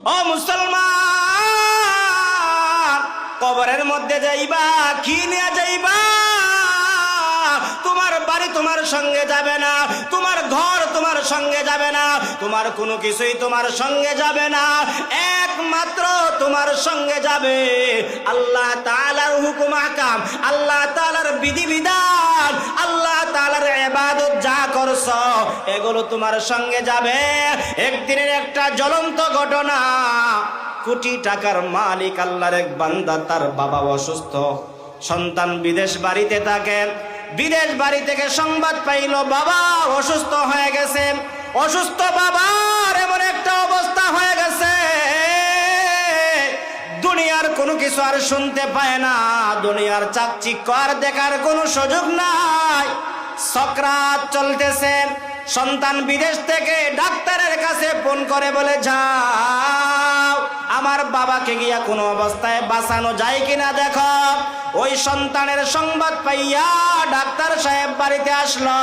ও মুসলমান, কবরের মধ্যে যাইবা কি নিয়ে যাইবা? তোমার বাড়ি তোমার সঙ্গে যাবে না, তোমার ঘর তোমার সঙ্গে যাবে না, তোমার কোনো কিছুই তোমার সঙ্গে যাবে না। একমাত্র তোমার সঙ্গে যাবে আল্লাহ তাআলার হুকুম আহকাম, আল্লাহ তাআলার বিধিবিধান, আল্লাহ তাআলার ইবাদত যা করছো এগুলো তোমার সঙ্গে যাবে। একদিনের একটা জ্বলন্ত ঘটনা, কোটি টাকার মালিক আল্লাহর এক বান্দা, তার বাবা অসুস্থ, সন্তান বিদেশ বাড়িতে থাকে। বিদেশ বাড়ি থেকে সংবাদ পাইল বাবা অসুস্থ হয়ে গেছে। অসুস্থ বাবার এমন একটা অবস্থা হয়ে গেছে, দুনিয়ার কোনো কিছু আর শুনতে পায় না, দুনিয়ার চাকচিক্য আর দেখার কোনো সুযোগ নাই। সকরাত চলতেছে। সন্তান বিদেশ থেকে ডাক্তারের কাছে ফোন করে বলে, যাও আমার বাবাকে গিয়া কোনো অবস্থায় বাঁচানো যায় কিনা দেখো। ওই সন্তানের সংবাদ পাইয়া ডাক্তার সাহেব বাড়িতে আসলো।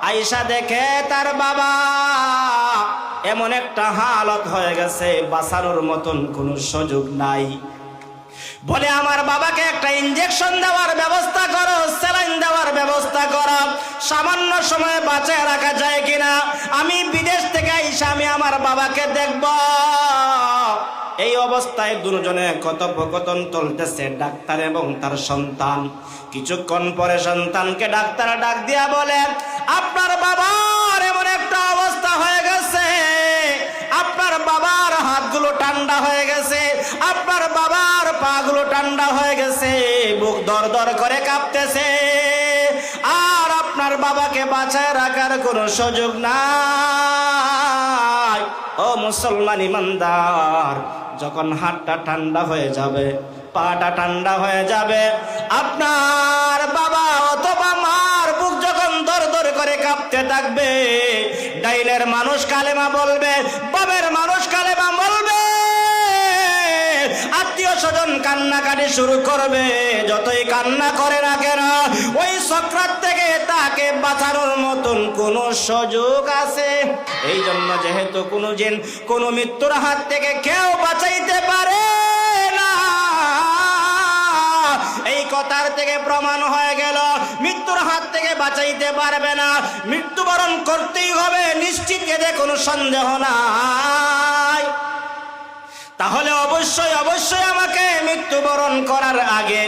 আইসা দেখে তার বাবা এমন একটা হালত হয়ে গেছে, বাঁচানোর মতন কোনো সুযোগ নাই। বলে, আমার বাবাকে একটা ইনজেকশন দেওয়ার ব্যবস্থা করো, স্যালাইন দেওয়ার ব্যবস্থা করো, সামান্য সময় বাঁচিয়ে রাখা যায় কিনা। আমি বিদেশ থেকে আইসা আমি আমার বাবাকে দেখব। এই অবস্থায় দুজনে কথোপকথন চলতেছে, ডাক্তার এবং তার সন্তান। কিছুক্ষণ পরে সন্তানকে ডাক্তার ডাক দিয়া বলে, আপনার বাবার এমন একটা অবস্থা হয়ে গেছে, আপনার বাবার হাতগুলো ঠান্ডা হয়ে গেছে, আপনার বাবার পাগুলো ঠান্ডা হয়ে গেছে, বুক দরদর করে কাঁপতেছে, আর আপনার বাবাকে বাঁচায় রাখার কোনো সুযোগ নাই। ও মুসলমান ইমানদার, যখন হাতটা ঠান্ডা হয়ে যাবে, পাটা ঠান্ডা হয়ে যাবে, আপনার বাবা অথবা মার বুক যখন দরদর করে কাঁপতে থাকবে, ডাইনের মানুষ কালেমা বলবে, বাবের মানুষ কালেমা বলবে, আত্মীয় স্বজন কান্নাকাটি শুরু করবে। যতই কান্না করে না কেন, ওই সকরাত থেকে তাকে বাঁচানোর মতন কোন সুযোগ আছে? এই জন্য যেহেতু কোনো জিন কোনো মৃত্যুর হাত থেকে কেউ বাঁচাইতে পারে না, এই কথার থেকে প্রমাণ হয়ে গেল মৃত্যুর হাত থেকে বাঁচাইতে পারবে না, মৃত্যুবরণ করতেই হবে নিশ্চিত, এতে কোনো সন্দেহ নাই। তাহলে অবশ্যই অবশ্যই আমাকে মৃত্যুবরণ করার আগে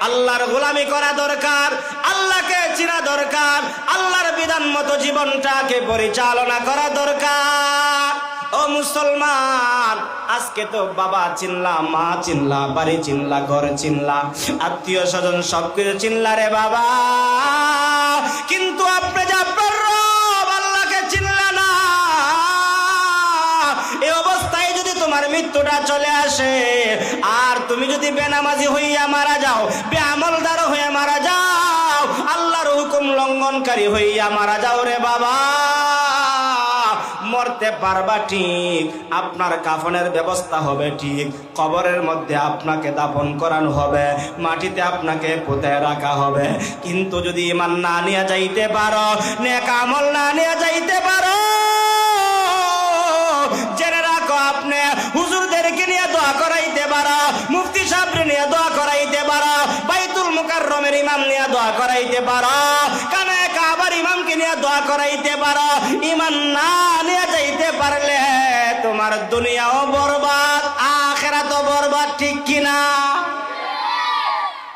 আল্লাহর গোলামি করা দরকার, আল্লাহকে চিনা দরকার, আল্লাহর বিধান মতো জীবনটাকে পরিচালনা করা দরকার। ও মুসলমান, আজকে তো বাবা চিনলা, মা চিনলা, বাড়ি চিনলা, ঘর চিনলা, আত্মীয় স্বজন সবকিছু চিনলা রে বাবা, কিন্তু আপনি যে আপনার রব আল্লাহকে চিনলা না। এই অবস্থায় যদি তোমার মৃত্যুটা চলে আসে, আর তুমি যদি বেনামাজি হইয়া মারা যাও, বেআমলদার হয়ে মারা যাও, আল্লাহর হুকুম লঙ্ঘনকারী হইয়া মারা যাও রে বাবা, মরতে পারবা ঠিক, আপনার কাফনের ব্যবস্থা হবে ঠিক, কবরের মধ্যে আপনাকে দাফন করানো হবে, মাটিতে আপনাকে পুঁতে রাখা হবে। কিন্তু যদি ঈমান না নিয়ে যাইতে পারো, নেক আমল না নিয়ে যাইতে পারো, জেনে রাখো আপনি হুজুরদেরকে নিয়ে দোয়া করাইতে পারো, মুফতি সাহেবকে নিয়ে দোয়া করাইতে পারো, বাইতুল মুকাররমের ইমাম নিয়ে দোয়া করাইতে পারো, কানে কাবার ইমামকে নিয়ে দোয়া করাইতে পারো, ঈমান না নিয়ে যাইতে পারলে তোমার দুনিয়াও বরবাদ, আখিরাতও বরবাদ, ঠিক কিনা?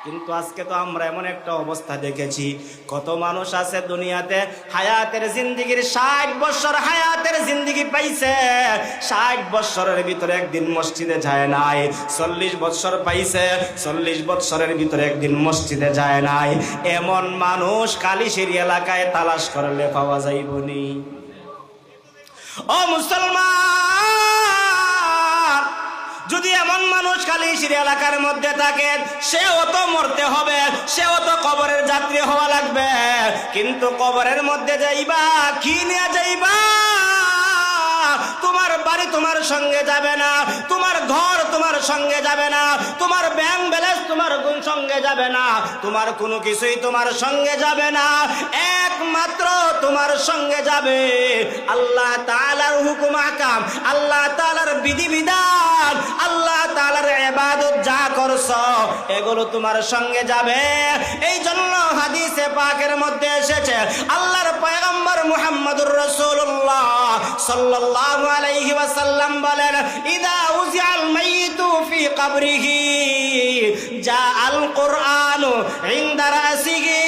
কিন্তু আজকে তো আমরা এমন একটা অবস্থা দেখেছি, কত মানুষ আছে দুনিয়াতে হায়াতের জিন্দেগির 60 বছর হায়াতের জিন্দেগি পাইছে, 60 বছরের ভিতরে একদিন মসজিদে যায় নাই, 40 বছর পাইছে, 40 বছরের ভিতরে একদিন মসজিদে যায় নাই। এমন মানুষ কালিশির এলাকায় তালাশ করলে পাওয়া যাইবনি। ও মুসলমান, যদি এমন মানুষ কালিশির এলাকার মধ্যে থাকে, সেও তো মরতে হবে, সেও তো কবরের যাত্রী হওয়া লাগবে, কিন্তু কবরের মধ্যে যাইবা কি নিয়ে যাইবা? তোমার বাড়ি বাড়ি তোমার সঙ্গে যাবে না, তোমার ঘর তোমার সঙ্গে যাবে না, তোমার ব্যাংক ব্যালেন্স তোমার সঙ্গে যাবে না, তোমার কোনো কিছুই তোমার সঙ্গে যাবে না। একমাত্র তোমার সঙ্গে যাবে আল্লাহ তাআলার হুকুম আহকাম, আল্লাহ তাআলার বিধিবিধান, আল্লাহ তাআলার ইবাদত যা করছো এগুলো তোমার সঙ্গে যাবে। এই জন্য হাদিসে পাকের মধ্যে এসেছে আল্লাহর পয়গম্বর মুহাম্মদুর রাসূলুল্লাহ সাল্লাল্লাহু আলাইহি ওয়াসাল্লাম বলেন, ইদা উজিআল মাইয়িতু ফি কবরিহি জাআল কুরআনু ইনদা রাসিহি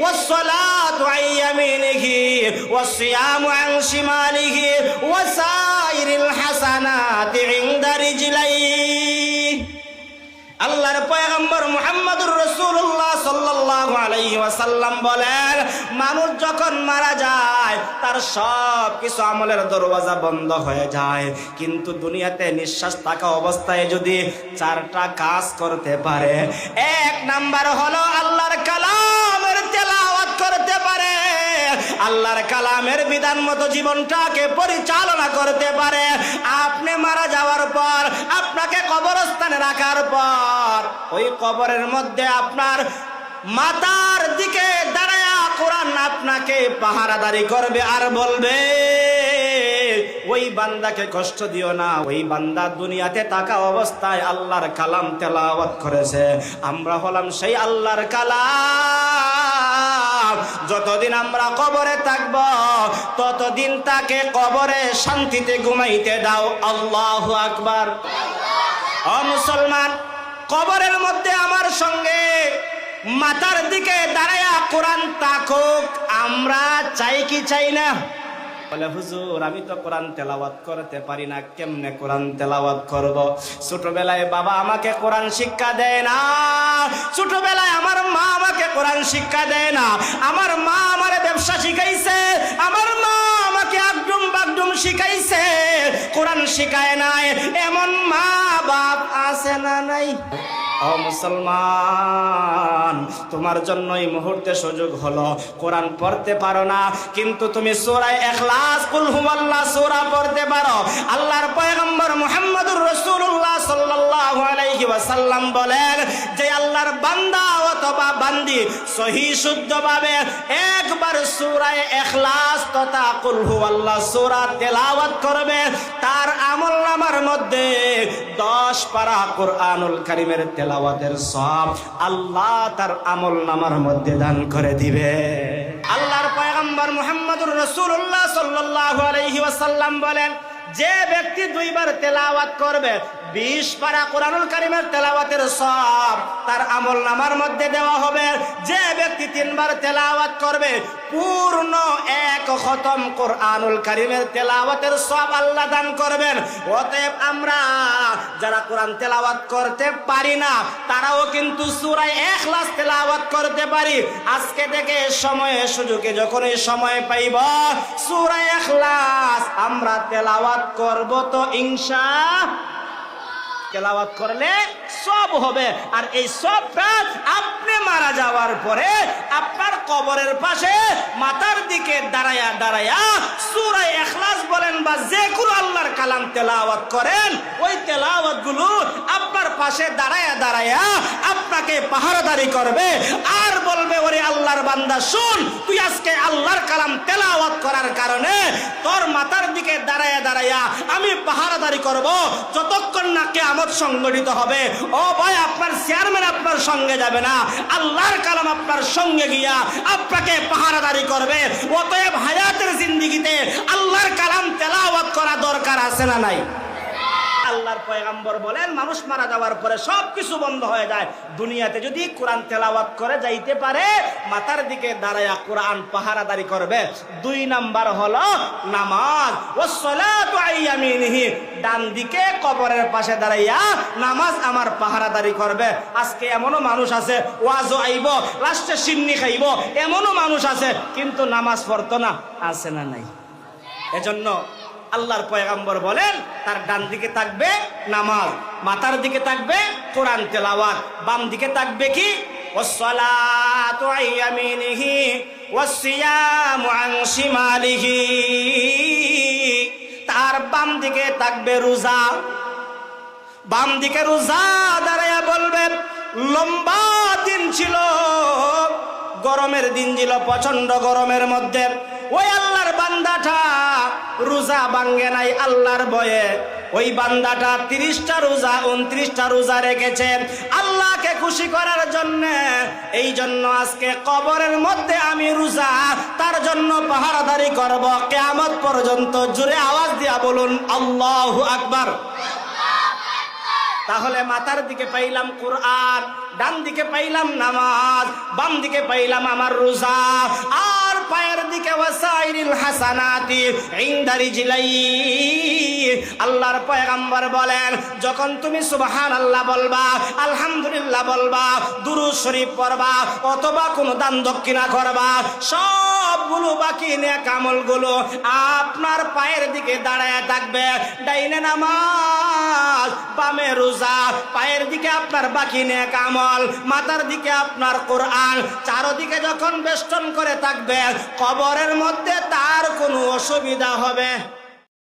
ওয়াস সালাতু আন ইয়ামিনিহি ওয়াস সিয়ামু আন শিমালিহি ওয়া সাইরিল হাসানাতি ইনদা রিজলাইহি। আল্লাহর পয়গম্বর মুহাম্মদুর রাসূলুল্লাহ সাল্লাল্লাহু আলাইহি ওয়াসাল্লাম বলেন, মানুষ যখন মারা যায় তার সব কিছু আমলের দরওয়াজা বন্ধ হয়ে যায়, কিন্তু দুনিয়াতে নিঃশ্বাস থাকা অবস্থায় যদি চারটা কাজ করতে পারে, এক নাম্বার হলো আল্লাহর কালামের তেলাওয়াত করতে পারে, আল্লাহর কালামের বিধান মতো জীবনটাকে পরিচালনা করতে পারে। আপনি মারা যাওয়ার পর আপনাকে কবরস্থানে রাখার পর ওই কবরের মধ্যে আপনার মাথার দিকে দাঁড়ায়া কোরআন আপনাকে পাহারাদারি করবে আর বলবে, ওই বান্দাকে কষ্ট দিও না, ওই বান্দা দুনিয়াতে থাকা অবস্থায় আল্লাহর কালাম তেলাওয়াত করেছে। আমরা হলাম সেই আল্লাহর কালাম। যতদিন আমরা কবরে থাকব ততদিন তাকে কবরে শান্তিতে ঘুমাইতে দাও। আল্লাহু আকবার। ও মুসলমান, কবরের মধ্যে আমার সঙ্গে মাথার দিকে দাঁড়ায়া কোরআন তাকুক, আমরা চাই কি চাই না? বলে, হুজুর আমি তো কোরআন তেলাওয়াত করতে পারি না, কেমনে কোরআন তেলাওয়াত করব? ছোটবেলায় বাবা আমাকে কোরআন শিক্ষা দেয় না, ছোটবেলায় আমার মা আমাকে কোরআন শিক্ষা দেয় না, আমার মা আমারে ব্যবসা শিখাইছে, আমার মা আমাকে আগডুম বাগডুম শিখাইছে, কোরআন শিখায় নাই। এমন মা বাপ আছে না নাই? ও মুসলমান, তোমার জন্য এই মুহূর্তে সুযোগ হলো, কোরআন পড়তে পারো না কিন্তু তুমি সূরা ইখলাস কুল হুয়াল্লাহ সূরা পড়তে পারো। আল্লাহর পয়গম্বর মুহাম্মদুর রাসূলুল্লাহ সাল্লাল্লাহু আলাইহি ওয়াসাল্লাম বলেন, যে আল্লাহর বান্দা অথবা বান্দি সহি শুদ্ধভাবে একবার সূরা ইখলাস তথা কুল হুয়াল্লাহ সূরা তেলাওয়াত করবে, তার আমলনামার মধ্যে 10 পারা কোরআনুল কারীমের তেলাওয়াতের সওয়াব আল্লাহ তার আমলনামার মধ্যে দান করে দিবে। আল্লাহর পয়গম্বর মুহাম্মদুর রাসূলুল্লাহ সাল্লাল্লাহু আলাইহি ওয়াসাল্লাম বলেন, যে ব্যক্তি 2 বার তেলাওয়াত করবে 20 পারা কোরআনুল কারীমের তেলাওয়াতের সওয়াব তার আমলনামার মধ্যে দেওয়া হবে। যে ব্যক্তি 3 বার তেলাওয়াত করবে পূর্ণ 1 খতম কোরআনুল কারীমের তেলাওয়াতের সওয়াব আল্লাহ দান করবেন। অতএব আমরা যারা কোরআন তেলাওয়াত করতে পারি না তারাও কিন্তু সূরা ইখলাস তেলাওয়াত করতে পারি। আজকে থেকে সময়ে সুযোগে যখনই সময় পাইব সূরা ইখলাস আমরা তেলাওয়াত করব, তো ইনশাআল্লাহ তেলাওয়াত করলে সব হবে। আর এই সবটা আপনি মারা যাওয়ার পরে আপনার কবরের পাশে মাথার দিকে দাঁড়ায়া দাঁড়ায়া সূরা ইখলাস বলেন বা যে কোনো আল্লাহর কালাম তেলাওয়াত করেন, ওই তেলাওয়াত গুলো আপনার পাশে দাঁড়ায়া দাঁড়ায়া আপনাকে পাহারাদারি করবে আর বলবে, ওরে আল্লাহর বান্দা শুন, তুই আজকে আল্লাহর কালাম তেলাওয়াত করার কারণে তোর মাথার দিকে দাঁড়ায়া দাঁড়ায়া আমি পাহারাদারি করব যতক্ষণ না কিয়ামত সংগঠিত হবে। ও ভাই, আপনার চেয়ারম্যান আপনার সঙ্গে যাবে না, আল্লাহর কালাম আপনার সঙ্গে গিয়া আপনাকে পাহারাদারি করবে। অতএব হায়াতের জিন্দেগিতে আল্লাহর কালাম তেলাওয়াত করা দরকার আছে না নাই? আল্লাহর পয়গম্বর বলেন, মানুষ মারা যাওয়ার পরে সবকিছু বন্ধ হয়ে যায়। দুনিয়াতে যদি কোরআন তেলাওয়াত করে যাইতে পারে, মাথার দিকে দাঁড়ায়া কোরআন পাহারাদারি করবে। 2 নাম্বার হলো নামাজ। ওয়াস সালাতু আন ইয়ামিনিহি, ডান দিকে কবরের পাশে দাঁড়াইয়া নামাজ আমার পাহারাদারি করবে। আজকে এমনও মানুষ আছে ওয়াজও আইব, লাস্টে সিন্নি খাইব, এমনও মানুষ আছে কিন্তু নামাজ পড়তো না, আছে না নাই? এজন্য আল্লাহর পয়গম্বর বলেন, তার ডান দিকে থাকবে নামাজ, মাথার দিকে থাকবে কোরআন তেলাওয়াত, বাম দিকে থাকবে কি? ওয়াসসালাতু আন ইয়ামিনিহি ওয়াসসিয়ামু আন শিমালিহি। তার আর বাম দিকে থাকবে রোজা। বাম দিকে রোজা দাঁড়াইয়া বলবে, লম্বা দিন ছিল, গরমের দিন ছিল, প্রচন্ড গরমের মধ্যে ওই আল্লাহর বান্দাটা রোজা ভাঙ্গে নাই আল্লাহর ভয়ে। ওই বান্দাটা 30টা রোজা 29টা রোজা রেখেছে আল্লাহকে খুশি করার জন্য। এই জন্য আজকে কবরের মধ্যে আমি রোজা তার জন্য পাহারাদারি করব কিয়ামত পর্যন্ত। জোরে আওয়াজ দিয়া বলুন আল্লাহু আকবার। তাহলে মাথার দিকে পাইলাম কোরআন, ডান দিকে পাইলাম নামাজ, বাম দিকে পাইলাম আমার রোজা, আর পায়ের দিকে ওয়াসাইরিল হাসানাতি ইনদা রিজলাই। আল্লাহর পয়গম্বর বলেন, যখন তুমি সুবহানাল্লাহ বলবা, আলহামদুলিল্লাহ বলবা, দুরূদ শরীফ পড়বা, অথবা কোনো দান দক্ষিণা করবা, সবগুলো বাকি নেক আমলগুলো আপনার পায়ের দিকে দাঁড়ায় থাকবে। ডাইনে নামাজ, বামে রোজা, পায়ের দিকে আপনার বাকি নেক আমল, মাথার দিকে আপনার কোরআন, চারদিকে যখন বেষ্টন করে থাকবে, কবরের মধ্যে তার কোনো অসুবিধা হবে